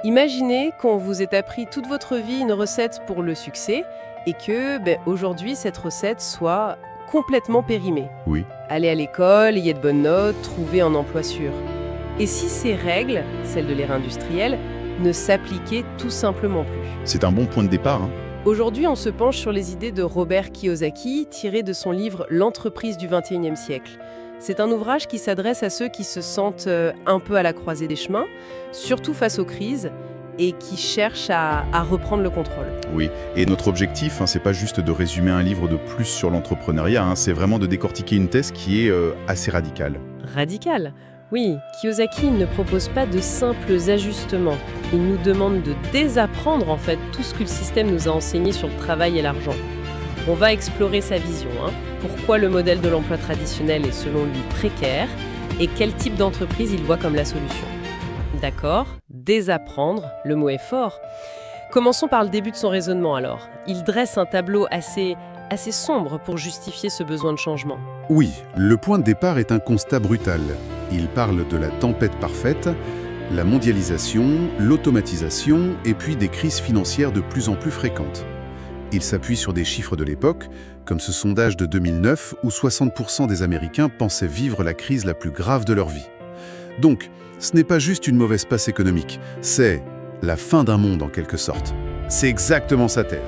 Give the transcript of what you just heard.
Imaginez qu'on vous ait appris toute votre vie une recette pour le succès et que aujourd'hui cette recette soit complètement périmée. Oui. Aller à l'école, ayez de bonnes notes, trouver un emploi sûr. Et si ces règles, celles de l'ère industrielle, ne s'appliquaient tout simplement plus? C'est un bon point de départ, hein. Aujourd'hui, on se penche sur les idées de Robert Kiyosaki, tirées de son livre L'entreprise du XXIe siècle. C'est un ouvrage qui s'adresse à ceux qui se sentent un peu à la croisée des chemins, surtout face aux crises, et qui cherchent à reprendre le contrôle. Oui, et notre objectif, c'est pas juste de résumer un livre de plus sur l'entrepreneuriat, c'est vraiment de décortiquer une thèse qui est assez radicale. Radical. Oui, Kiyosaki ne propose pas de simples ajustements. Il nous demande de désapprendre en fait tout ce que le système nous a enseigné sur le travail et l'argent. On va explorer sa vision, pourquoi le modèle de l'emploi traditionnel est selon lui précaire et quel type d'entreprise il voit comme la solution. D'accord, désapprendre, le mot est fort. Commençons par le début de son raisonnement alors. Il dresse un tableau assez sombre pour justifier ce besoin de changement. Oui, le point de départ est un constat brutal. Il parle de la tempête parfaite, la mondialisation, l'automatisation et puis des crises financières de plus en plus fréquentes. Il s'appuie sur des chiffres de l'époque, comme ce sondage de 2009 où 60% des Américains pensaient vivre la crise la plus grave de leur vie. Donc, ce n'est pas juste une mauvaise passe économique, c'est la fin d'un monde en quelque sorte. C'est exactement sa thèse.